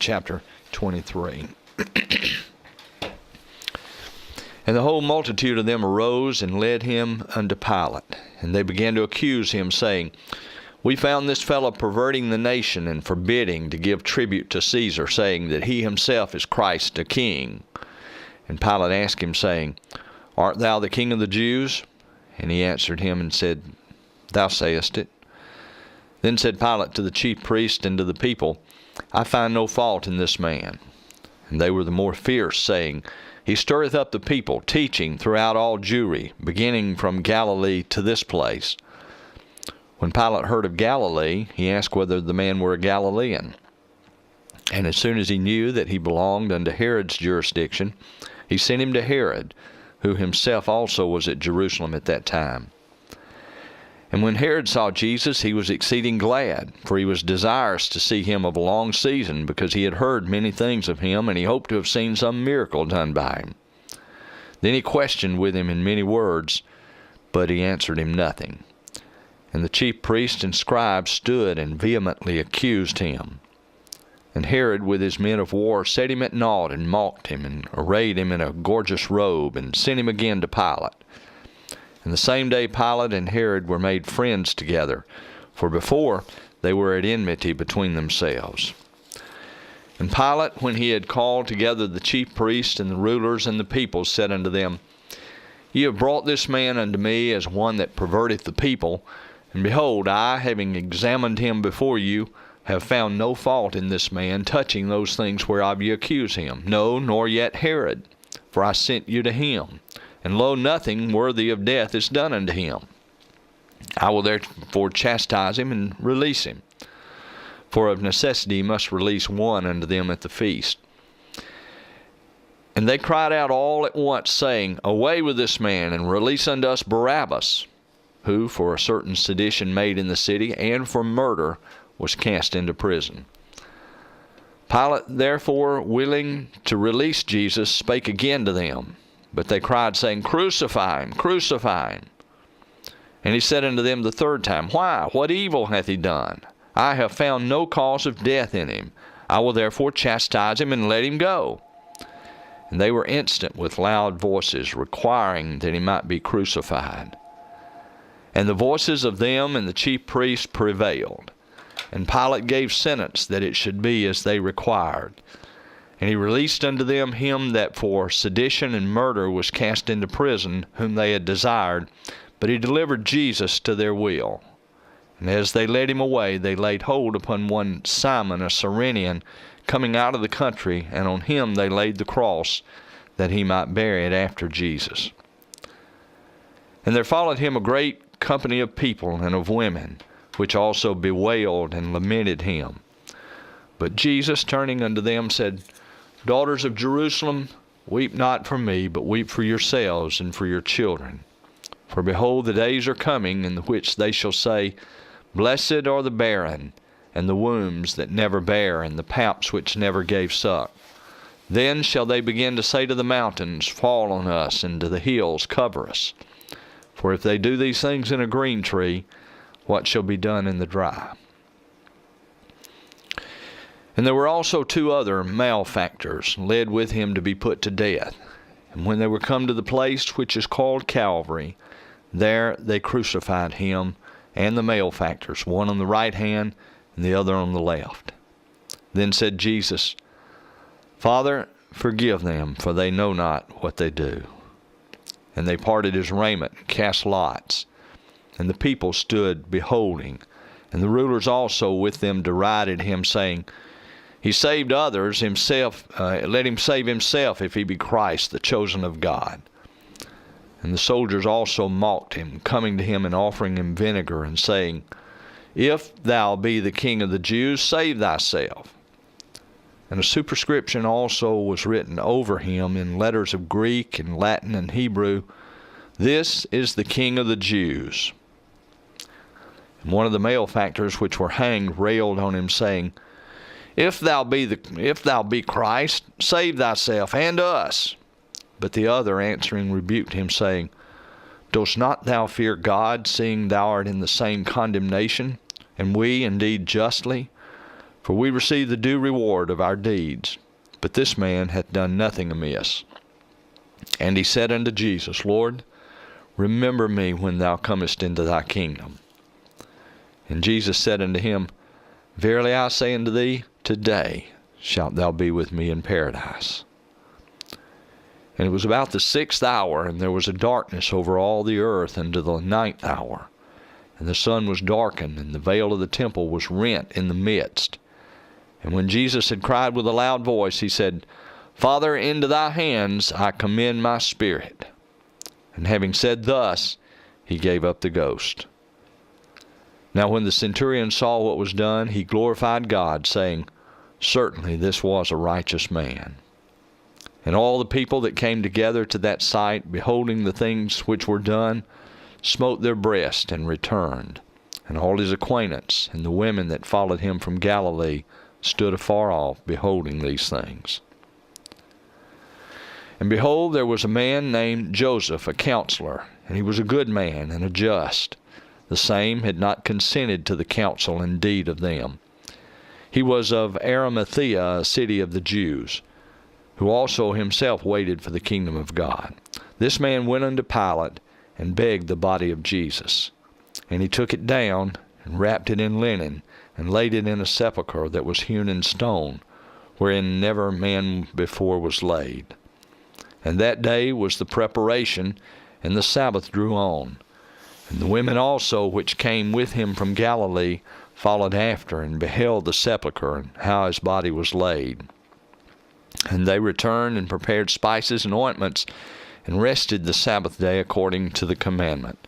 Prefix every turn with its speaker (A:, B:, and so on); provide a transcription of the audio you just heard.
A: chapter 23. And the whole multitude of them arose and led him unto Pilate. And they began to accuse him, saying, We found this fellow perverting the nation and forbidding to give tribute to Caesar, saying that he himself is Christ, a king. And Pilate asked him, saying, Art thou the king of the Jews? And he answered him and said, Thou sayest it. Then said Pilate to the chief priests and to the people, I find no fault in this man. And they were the more fierce, saying, He stirreth up the people, teaching throughout all Jewry, beginning from Galilee to this place. When Pilate heard of Galilee, he asked whether the man were a Galilean. And as soon as he knew that he belonged unto Herod's jurisdiction, he sent him to Herod, who himself also was at Jerusalem at that time. And when Herod saw Jesus, he was exceeding glad, for he was desirous to see him of a long season, because he had heard many things of him, and he hoped to have seen some miracle done by him. Then he questioned with him in many words, but he answered him nothing. And the chief priests and scribes stood and vehemently accused him. And Herod with his men of war set him at naught, and mocked him, and arrayed him in a gorgeous robe, and sent him again to Pilate. And the same day Pilate and Herod were made friends together, for before they were at enmity between themselves. And Pilate, when he had called together the chief priests and the rulers and the people, said unto them, Ye have brought this man unto me as one that perverteth the people, and behold, I, having examined him before you, have found no fault in this man touching those things whereof ye accuse him, no, nor yet Herod, for I sent you to him. And lo, nothing worthy of death is done unto him. I will therefore chastise him and release him. For of necessity he must release one unto them at the feast. And they cried out all at once, saying, Away with this man, and release unto us Barabbas, who for a certain sedition made in the city, and for murder, was cast into prison. Pilate therefore, willing to release Jesus, spake again to them. But they cried, saying, Crucify him, crucify him. And he said unto them the third time, Why? What evil hath he done? I have found no cause of death in him. I will therefore chastise him and let him go. And they were instant with loud voices, requiring that he might be crucified. And the voices of them and the chief priests prevailed. And Pilate gave sentence that it should be as they required. And he released unto them him that for sedition and murder was cast into prison, whom they had desired, but he delivered Jesus to their will. And as they led him away, they laid hold upon one Simon, a Cyrenian, coming out of the country, and on him they laid the cross, that he might bear it after Jesus. And there followed him a great company of people and of women, which also bewailed and lamented him. But Jesus, turning unto them, said, Daughters of Jerusalem, weep not for me, but weep for yourselves and for your children. For behold, the days are coming, in the which they shall say, Blessed are the barren, and the wombs that never bare, and the paps which never gave suck. Then shall they begin to say to the mountains, Fall on us, and to the hills, Cover us. For if they do these things in a green tree, what shall be done in the dry? And there were also two other malefactors led with him to be put to death. And when they were come to the place which is called Calvary, there they crucified him and the malefactors, one on the right hand and the other on the left. Then said Jesus, Father, forgive them, for they know not what they do. And they parted his raiment and cast lots. And the people stood beholding. And the rulers also with them derided him, saying, He saved others, himself. Let him save himself, if he be Christ, the chosen of God. And the soldiers also mocked him, coming to him and offering him vinegar, and saying, If thou be the king of the Jews, save thyself. And a superscription also was written over him in letters of Greek and Latin and Hebrew, This is the King of the Jews. And one of the malefactors which were hanged railed on him, saying, If thou be Christ, save thyself and us. But the other answering rebuked him, saying, Dost not thou fear God, seeing thou art in the same condemnation, and we indeed justly? for we receive the due reward of our deeds. But this man hath done nothing amiss. And he said unto Jesus, Lord, remember me when thou comest into thy kingdom. And Jesus said unto him, Verily I say unto thee, today shalt thou be with me in paradise. And it was about the 6th hour, and there was a darkness over all the earth unto the 9th hour. And the sun was darkened, and the veil of the temple was rent in the midst. And when Jesus had cried with a loud voice, he said, Father, into thy hands I commend my spirit. And having said thus, he gave up the ghost. Now when the centurion saw what was done, he glorified God, saying, Certainly this was a righteous man. And all the people that came together to that sight, beholding the things which were done, smote their breasts and returned. And all his acquaintance and the women that followed him from Galilee stood afar off, beholding these things. And behold, there was a man named Joseph, a counselor, and he was a good man and a just. The same had not consented to the counsel and deed of them. He was of Arimathea, a city of the Jews, who also himself waited for the kingdom of God. This man went unto Pilate and begged the body of Jesus. And he took it down and wrapped it in linen, and laid it in a sepulchre that was hewn in stone, wherein never man before was laid. And that day was the preparation, and the Sabbath drew on. And the women also which came with him from Galilee followed after, and beheld the sepulchre, and how his body was laid. And they returned and prepared spices and ointments, and rested the Sabbath day according to the commandment.